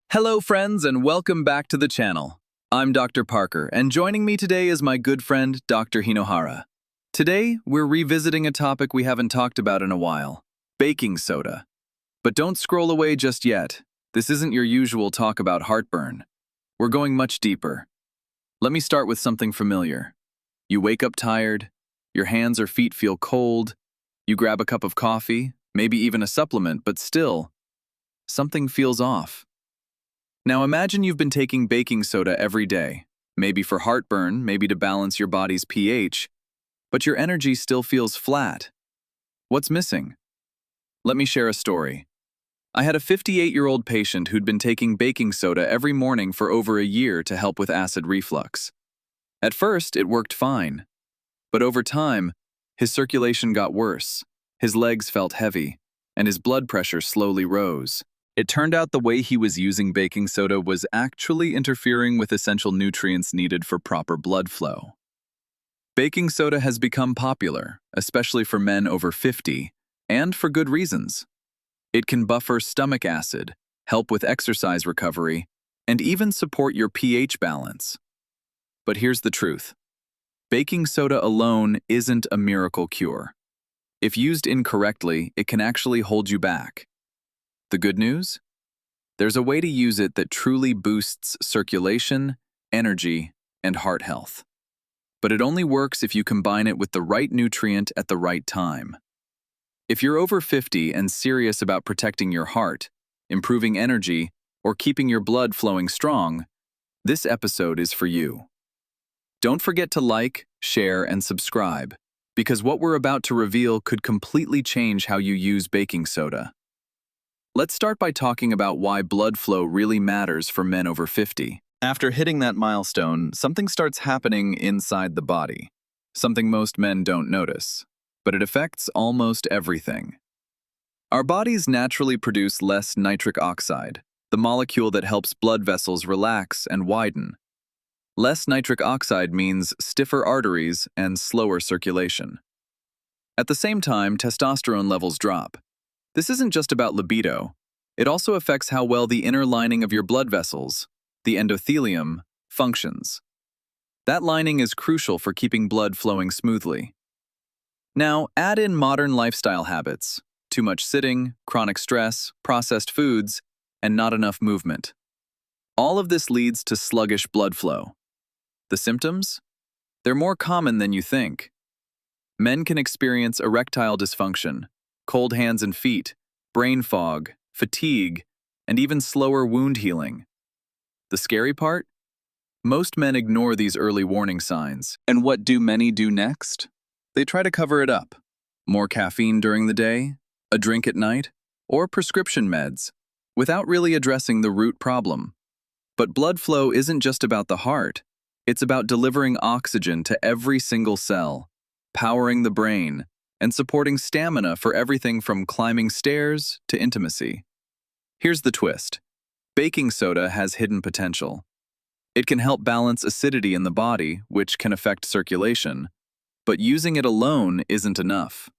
Hello friends and welcome back to the channel. I'm Dr. Parker and joining me today is my good friend Dr. Hinohara. Today we're revisiting a topic we haven't talked about in a while, baking soda. But don't scroll away just yet. This isn't your usual talk about heartburn. We're going much deeper. Let me start with something familiar. You wake up tired, your hands or feet feel cold, you grab a cup of coffee, maybe even a supplement, but still, something feels off. Now imagine you've been taking baking soda every day, maybe for heartburn, maybe to balance your body's pH, but your energy still feels flat. What's missing? Let me share a story. I had a 58-year-old patient who'd been taking baking soda every morning for over a year to help with acid reflux. At first, it worked fine, but over time, his circulation got worse, his legs felt heavy, and his blood pressure slowly rose. It turned out the way he was using baking soda was actually interfering with essential nutrients needed for proper blood flow. Baking soda has become popular, especially for men over 50, and for good reasons. It can buffer stomach acid, help with exercise recovery, and even support your pH balance. But here's the truth. Baking soda alone isn't a miracle cure. If used incorrectly, it can actually hold you back. The good news? There's a way to use it that truly boosts circulation, energy, and heart health. But it only works if you combine it with the right nutrient at the right time. If you're over 50 and serious about protecting your heart, improving energy, or keeping your blood flowing strong, this episode is for you. Don't forget to like, share, and subscribe, because what we're about to reveal could completely change how you use baking soda. Let's start by talking about why blood flow really matters for men over 50. After hitting that milestone, something starts happening inside the body. Something most men don't notice, but it affects almost everything. Our bodies naturally produce less nitric oxide, the molecule that helps blood vessels relax and widen. Less nitric oxide means stiffer arteries and slower circulation. At the same time, testosterone levels drop. This isn't just about libido. It also affects how well the inner lining of your blood vessels, the endothelium, functions. That lining is crucial for keeping blood flowing smoothly. Now, add in modern lifestyle habits, too much sitting, chronic stress, processed foods, and not enough movement. All of this leads to sluggish blood flow. The symptoms? They're more common than you think. Men can experience erectile dysfunction, cold hands and feet, brain fog, fatigue, and even slower wound healing. The scary part? Most men ignore these early warning signs. And what do many do next? They try to cover it up. More caffeine during the day, a drink at night, or prescription meds, without really addressing the root problem. But blood flow isn't just about the heart. It's about delivering oxygen to every single cell, powering the brain, and supporting stamina for everything from climbing stairs to intimacy. Here's the twist. Baking soda has hidden potential. It can help balance acidity in the body, which can affect circulation, but using it alone isn't enough.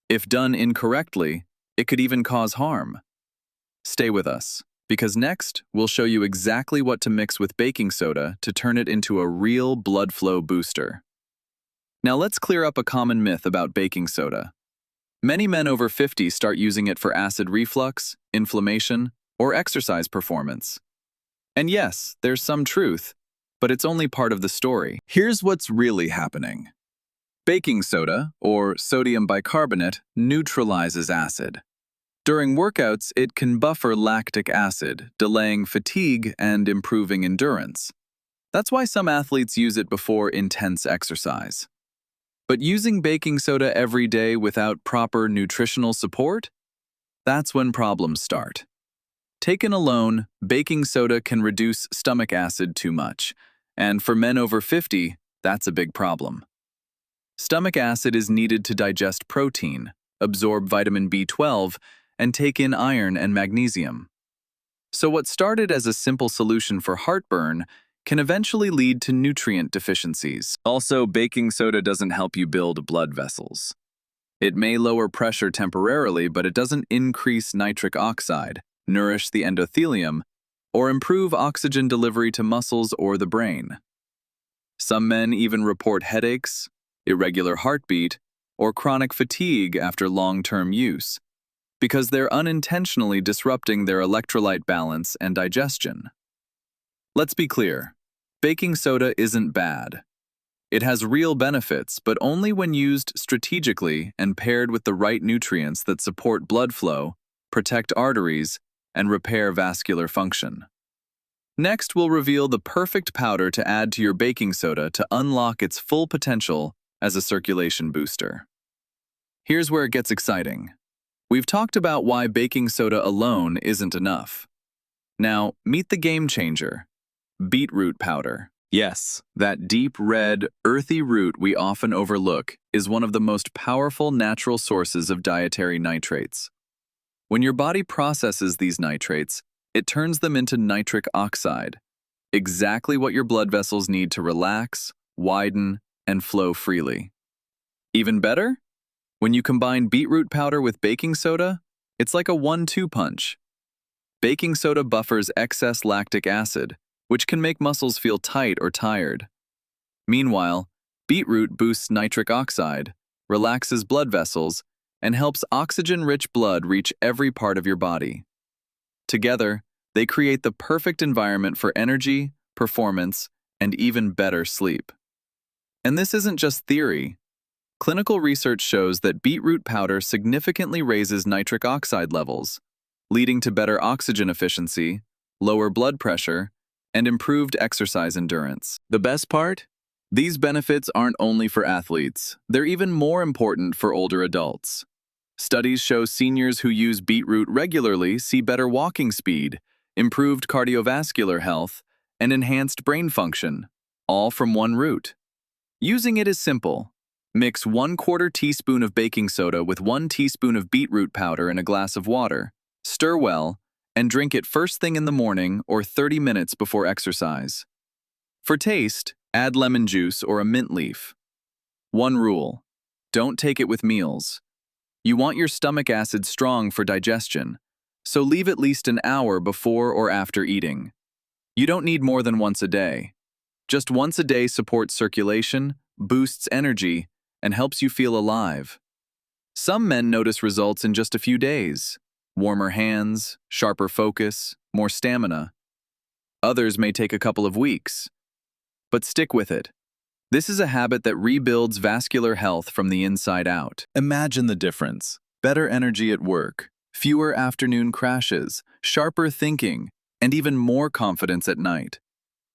If done incorrectly, it could even cause harm. Stay with us, because next we'll show you exactly what to mix with baking soda to turn it into a real blood flow booster. Now let's clear up a common myth about baking soda. Many men over 50 start using it for acid reflux, inflammation, or exercise performance. And yes, there's some truth, but it's only part of the story. Here's what's really happening. Baking soda, or sodium bicarbonate, neutralizes acid. During workouts, it can buffer lactic acid, delaying fatigue and improving endurance. That's why some athletes use it before intense exercise. But using baking soda every day without proper nutritional support? That's when problems start. Taken alone, baking soda can reduce stomach acid too much, and for men over 50, that's a big problem. Stomach acid is needed to digest protein, absorb vitamin B12, and take in iron and magnesium. So what started as a simple solution for heartburn can eventually lead to nutrient deficiencies. Also, baking soda doesn't help you build blood vessels. It may lower pressure temporarily, but it doesn't increase nitric oxide, nourish the endothelium, or improve oxygen delivery to muscles or the brain. Some men even report headaches, irregular heartbeat, or chronic fatigue after long-term use, because they're unintentionally disrupting their electrolyte balance and digestion. Let's be clear, baking soda isn't bad. It has real benefits, but only when used strategically and paired with the right nutrients that support blood flow, protect arteries, and repair vascular function. Next, we'll reveal the perfect powder to add to your baking soda to unlock its full potential as a circulation booster. Here's where it gets exciting. We've talked about why baking soda alone isn't enough. Now, meet the game changer, beetroot powder. Yes, that deep red, earthy root we often overlook is one of the most powerful natural sources of dietary nitrates. When your body processes these nitrates, it turns them into nitric oxide, exactly what your blood vessels need to relax, widen, and flow freely. Even better? When you combine beetroot powder with baking soda, it's like a 1-2 punch. Baking soda buffers excess lactic acid, which can make muscles feel tight or tired. Meanwhile, beetroot boosts nitric oxide, relaxes blood vessels, and helps oxygen-rich blood reach every part of your body. Together, they create the perfect environment for energy, performance, and even better sleep. And this isn't just theory. Clinical research shows that beetroot powder significantly raises nitric oxide levels, leading to better oxygen efficiency, lower blood pressure, and improved exercise endurance. The best part? These benefits aren't only for athletes, they're even more important for older adults. Studies show seniors who use beetroot regularly see better walking speed, improved cardiovascular health, and enhanced brain function, all from one root. Using it is simple. Mix 1/4 teaspoon of baking soda with 1 teaspoon of beetroot powder in a glass of water, stir well, and drink it first thing in the morning or 30 minutes before exercise. For taste, add lemon juice or a mint leaf. One rule: don't take it with meals. You want your stomach acid strong for digestion, so leave at least an hour before or after eating. You don't need more than once a day. Just once a day supports circulation, boosts energy, and helps you feel alive. Some men notice results in just a few days: warmer hands, sharper focus, more stamina. Others may take a couple of weeks. But stick with it. This is a habit that rebuilds vascular health from the inside out. Imagine the difference: better energy at work, fewer afternoon crashes, sharper thinking, and even more confidence at night.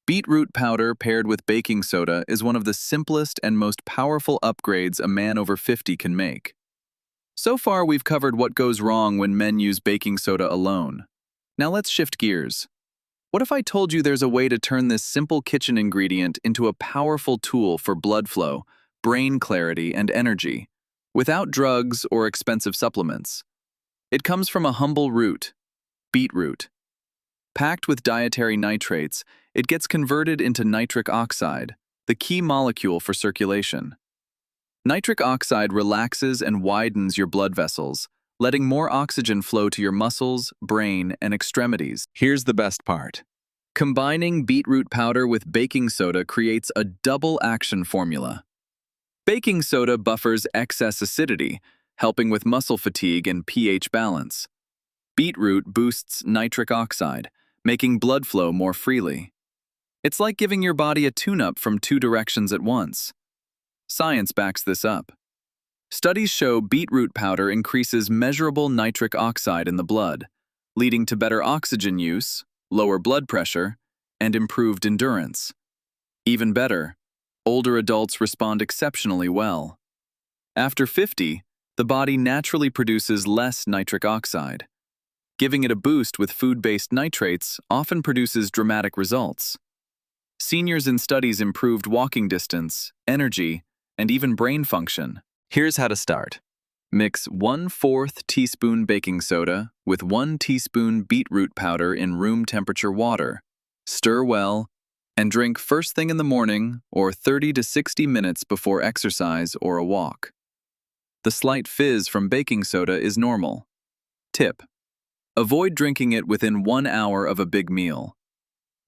Beetroot powder paired with baking soda is one of the simplest and most powerful upgrades a man over 50 can make. So far, we've covered what goes wrong when men use baking soda alone. Now let's shift gears. What if I told you there's a way to turn this simple kitchen ingredient into a powerful tool for blood flow, brain clarity, and energy, without drugs or expensive supplements? It comes from a humble root, beetroot. Packed with dietary nitrates, it gets converted into nitric oxide, the key molecule for circulation. Nitric oxide relaxes and widens your blood vessels, letting more oxygen flow to your muscles, brain, and extremities. Here's the best part. Combining beetroot powder with baking soda creates a double-action formula. Baking soda buffers excess acidity, helping with muscle fatigue and pH balance. Beetroot boosts nitric oxide, making blood flow more freely. It's like giving your body a tune-up from 2 directions at once. Science backs this up. Studies show beetroot powder increases measurable nitric oxide in the blood, leading to better oxygen use, lower blood pressure, and improved endurance. Even better, older adults respond exceptionally well. After 50, the body naturally produces less nitric oxide. Giving it a boost with food-based nitrates often produces dramatic results. Seniors in studies improved walking distance, energy, and even brain function. Here's how to start. Mix 1/4 teaspoon baking soda with 1 teaspoon beetroot powder in room temperature water. Stir well, and drink first thing in the morning or 30 to 60 minutes before exercise or a walk. The slight fizz from baking soda is normal. Tip: Avoid drinking it within 1 hour of a big meal.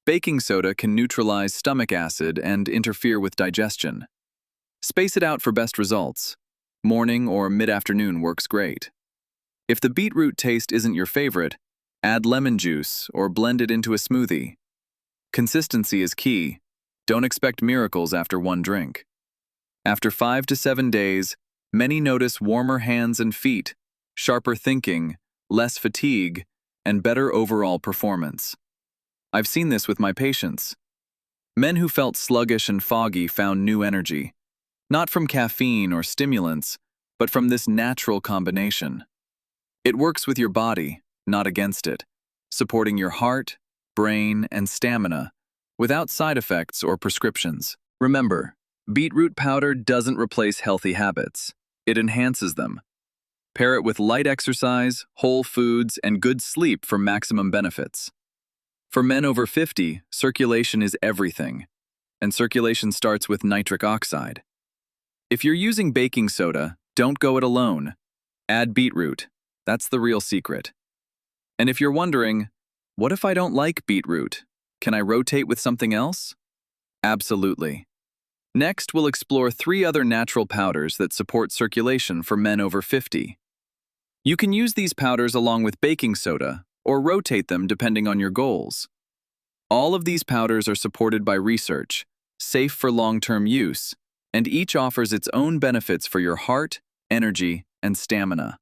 Baking soda can neutralize stomach acid and interfere with digestion. Space it out for best results. Morning or mid-afternoon works great. If the beetroot taste isn't your favorite, add lemon juice or blend it into a smoothie. Consistency is key. Don't expect miracles after one drink. After 5 to 7 days, many notice warmer hands and feet, sharper thinking, less fatigue, and better overall performance. I've seen this with my patients. Men who felt sluggish and foggy found new energy, not from caffeine or stimulants, but from this natural combination. It works with your body, not against it, supporting your heart, brain, and stamina, without side effects or prescriptions. Remember, beetroot powder doesn't replace healthy habits. It enhances them. Pair it with light exercise, whole foods, and good sleep for maximum benefits. For men over 50, circulation is everything, and circulation starts with nitric oxide. If you're using baking soda, don't go it alone. Add beetroot. That's the real secret. And if you're wondering, what if I don't like beetroot? Can I rotate with something else? Absolutely. Next, we'll explore 3 other natural powders that support circulation for men over 50. You can use these powders along with baking soda, or rotate them depending on your goals. All of these powders are supported by research, safe for long-term use, and each offers its own benefits for your heart, energy, and stamina.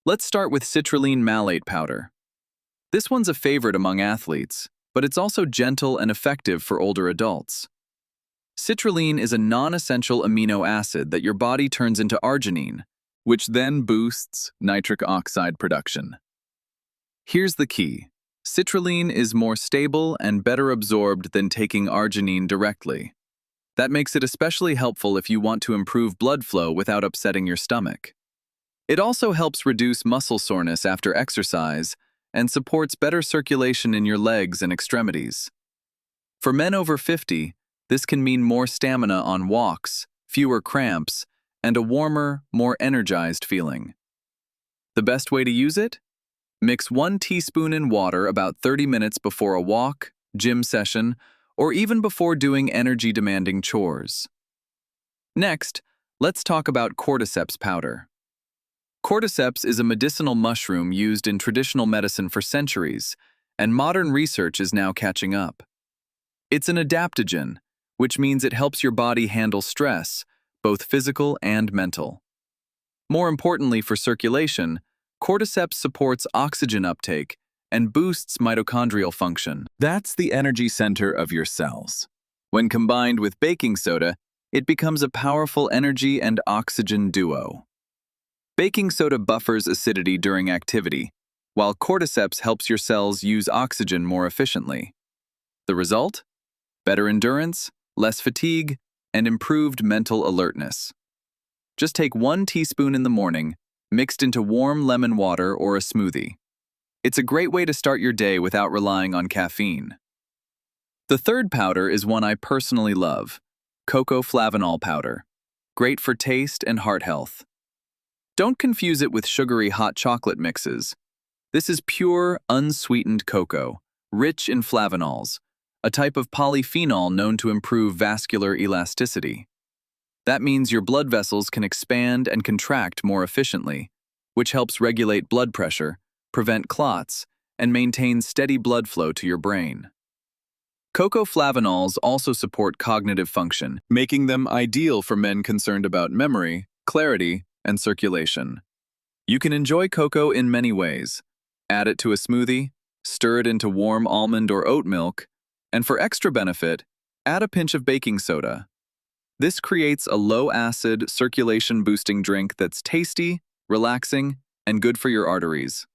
Let's start with citrulline malate powder. This one's a favorite among athletes, but it's also gentle and effective for older adults. Citrulline is a non-essential amino acid that your body turns into arginine, which then boosts nitric oxide production. Here's the key. Citrulline is more stable and better absorbed than taking arginine directly. That makes it especially helpful if you want to improve blood flow without upsetting your stomach. It also helps reduce muscle soreness after exercise and supports better circulation in your legs and extremities. For men over 50, this can mean more stamina on walks, fewer cramps, and a warmer, more energized feeling. The best way to use it? Mix 1 teaspoon in water about 30 minutes before a walk, gym session, or even before doing energy-demanding chores. Next, let's talk about cordyceps powder. Cordyceps is a medicinal mushroom used in traditional medicine for centuries, and modern research is now catching up. It's an adaptogen, which means it helps your body handle stress, both physical and mental. More importantly for circulation, cordyceps supports oxygen uptake and boosts mitochondrial function. That's the energy center of your cells. When combined with baking soda, it becomes a powerful energy and oxygen duo. Baking soda buffers acidity during activity, while cordyceps helps your cells use oxygen more efficiently. The result? Better endurance, less fatigue, and improved mental alertness. Just take 1 teaspoon in the morning, mixed into warm lemon water or a smoothie. It's a great way to start your day without relying on caffeine. The third powder is one I personally love, cocoa flavanol powder. Great for taste and heart health. Don't confuse it with sugary hot chocolate mixes. This is pure, unsweetened cocoa, rich in flavanols, a type of polyphenol known to improve vascular elasticity. That means your blood vessels can expand and contract more efficiently, which helps regulate blood pressure, prevent clots, and maintain steady blood flow to your brain. Cocoa flavanols also support cognitive function, making them ideal for men concerned about memory, clarity, and circulation. You can enjoy cocoa in many ways. Add it to a smoothie, stir it into warm almond or oat milk, and for extra benefit, add a pinch of baking soda. This creates a low-acid, circulation-boosting drink that's tasty, relaxing, and good for your arteries.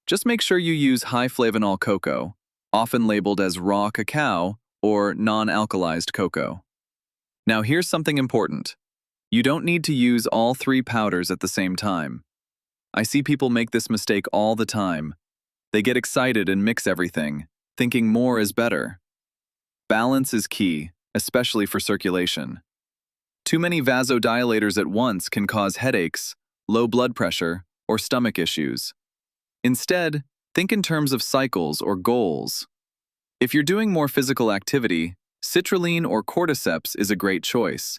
Just make sure you use high-flavanol cocoa, often labeled as raw cacao or non-alkalized cocoa. Now here's something important. You don't need to use all 3 powders at the same time. I see people make this mistake all the time. They get excited and mix everything, thinking more is better. Balance is key, especially for circulation. Too many vasodilators at once can cause headaches, low blood pressure, or stomach issues. Instead, Think in terms of cycles or goals. If you're doing more physical activity, citrulline or cordyceps is a great choice.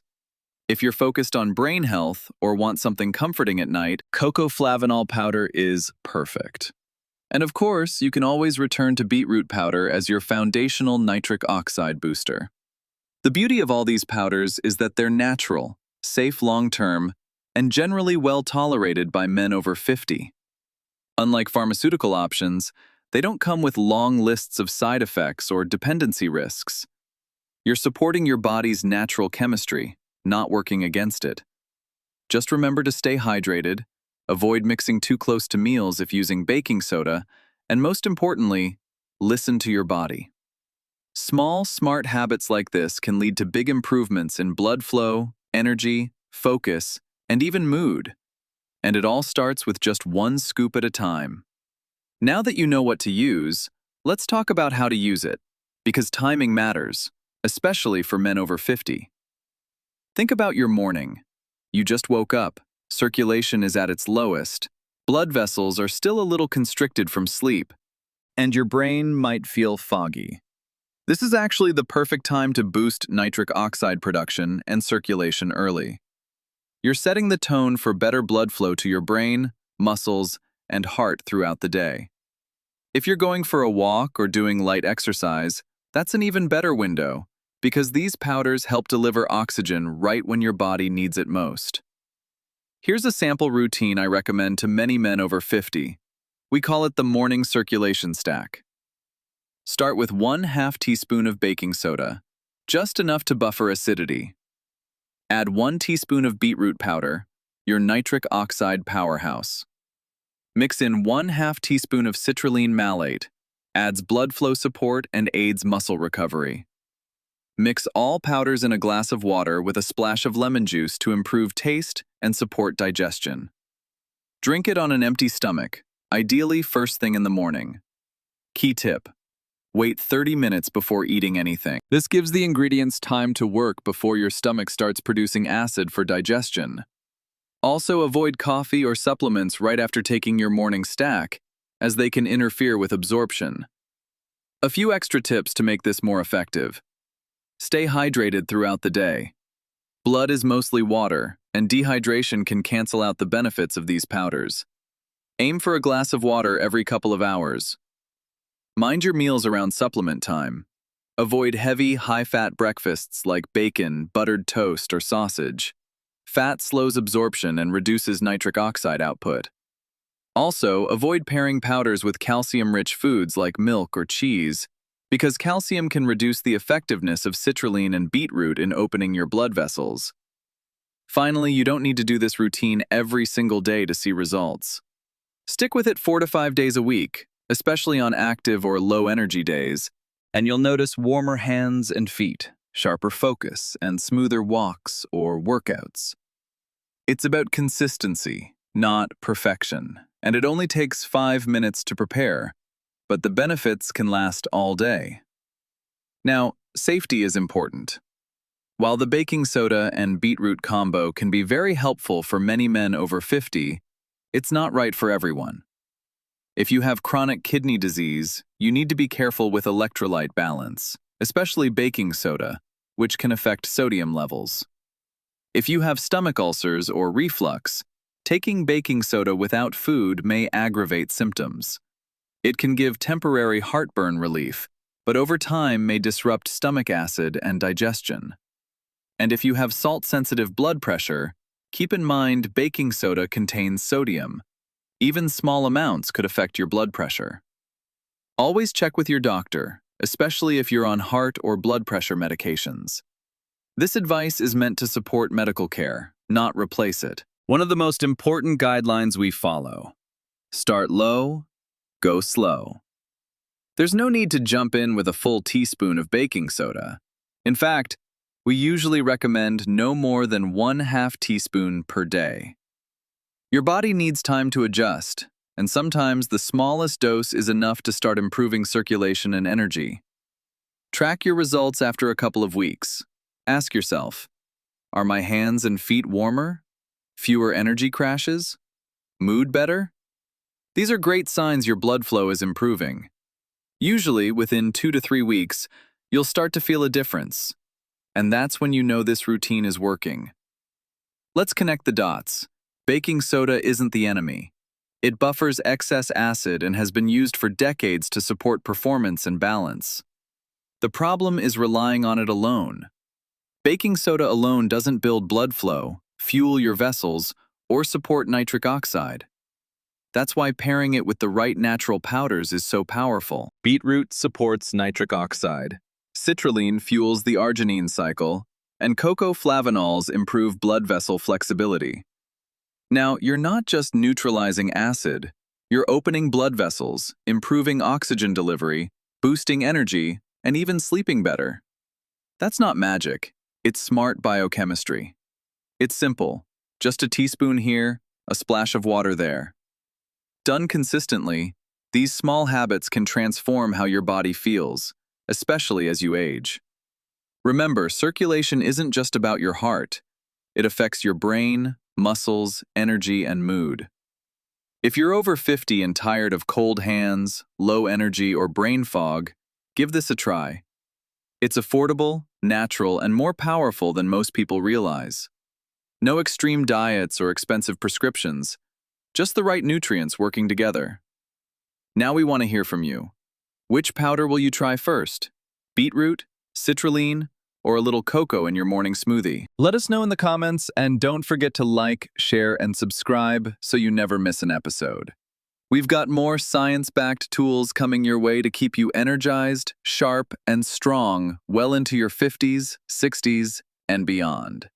If you're focused on brain health or want something comforting at night, cocoa flavanol powder is perfect. And of course, you can always return to beetroot powder as your foundational nitric oxide booster. The beauty of all these powders is that they're natural, safe long-term, and generally well tolerated by men over 50. Unlike pharmaceutical options, they don't come with long lists of side effects or dependency risks. You're supporting your body's natural chemistry, not working against it. Just remember to stay hydrated, avoid mixing too close to meals if using baking soda, and most importantly, listen to your body. Small, smart habits like this can lead to big improvements in blood flow, energy, focus, and even mood. And it all starts with just one scoop at a time. Now that you know what to use, let's talk about how to use it, because timing matters, especially for men over 50. Think about your morning. You just woke up, circulation is at its lowest, blood vessels are still a little constricted from sleep, and your brain might feel foggy. This is actually the perfect time to boost nitric oxide production and circulation early. You're setting the tone for better blood flow to your brain, muscles, and heart throughout the day. If you're going for a walk or doing light exercise, that's an even better window, because these powders help deliver oxygen right when your body needs it most. Here's a sample routine I recommend to many men over 50. We call it the morning circulation stack. Start with 1/2 teaspoon of baking soda, just enough to buffer acidity. Add 1 teaspoon of beetroot powder, your nitric oxide powerhouse. Mix in 1/2 teaspoon of citrulline malate, adds blood flow support and aids muscle recovery. Mix all powders in a glass of water with a splash of lemon juice to improve taste and support digestion. Drink it on an empty stomach, ideally first thing in the morning. Key tip: wait 30 minutes before eating anything. This gives the ingredients time to work before your stomach starts producing acid for digestion. Also, avoid coffee or supplements right after taking your morning stack, as they can interfere with absorption. A few extra tips to make this more effective. Stay hydrated throughout the day. Blood is mostly water, and dehydration can cancel out the benefits of these powders. Aim for a glass of water every couple of hours. Mind your meals around supplement time. Avoid heavy, high-fat breakfasts like bacon, buttered toast, or sausage. Fat slows absorption and reduces nitric oxide output. Also, avoid pairing powders with calcium-rich foods like milk or cheese, because calcium can reduce the effectiveness of citrulline and beetroot in opening your blood vessels. Finally, you don't need to do this routine every single day to see results. Stick with it 4 to 5 days a week, especially on active or low-energy days, and you'll notice warmer hands and feet, sharper focus, and smoother walks or workouts. It's about consistency, not perfection, and it only takes 5 minutes to prepare, but the benefits can last all day. Now, safety is important. While the baking soda and beetroot combo can be very helpful for many men over 50, it's not right for everyone. If you have chronic kidney disease, you need to be careful with electrolyte balance, especially baking soda, which can affect sodium levels. If you have stomach ulcers or reflux, taking baking soda without food may aggravate symptoms. It can give temporary heartburn relief, but over time may disrupt stomach acid and digestion. And if you have salt-sensitive blood pressure, keep in mind baking soda contains sodium. Even small amounts could affect your blood pressure. Always check with your doctor, especially if you're on heart or blood pressure medications. This advice is meant to support medical care, not replace it. One of the most important guidelines we follow: start low, go slow. There's no need to jump in with a full teaspoon of baking soda. In fact, we usually recommend no more than 1/2 teaspoon per day. Your body needs time to adjust, and sometimes the smallest dose is enough to start improving circulation and energy. Track your results after a couple of weeks. Ask yourself, are my hands and feet warmer? Fewer energy crashes? Mood better? These are great signs your blood flow is improving. Usually, within 2 to 3 weeks, you'll start to feel a difference. And that's when you know this routine is working. Let's connect the dots. Baking soda isn't the enemy. It buffers excess acid and has been used for decades to support performance and balance. The problem is relying on it alone. Baking soda alone doesn't build blood flow, fuel your vessels, or support nitric oxide. That's why pairing it with the right natural powders is so powerful. Beetroot supports nitric oxide. Citrulline fuels the arginine cycle, and cocoa flavanols improve blood vessel flexibility. Now, you're not just neutralizing acid, you're opening blood vessels, improving oxygen delivery, boosting energy, and even sleeping better. That's not magic, it's smart biochemistry. It's simple, just a teaspoon here, a splash of water there. Done consistently, these small habits can transform how your body feels, especially as you age. Remember, circulation isn't just about your heart. It affects your brain, muscles, energy, and mood. If you're over 50 and tired of cold hands, low energy, or brain fog, give this a try. It's affordable, natural, and more powerful than most people realize. No extreme diets or expensive prescriptions, just the right nutrients working together. Now we want to hear from you. Which powder will you try first? Beetroot, citrulline, or a little cocoa in your morning smoothie? Let us know in the comments, and don't forget to like, share, and subscribe so you never miss an episode. We've got more science-backed tools coming your way to keep you energized, sharp, and strong well into your 50s, 60s, and beyond.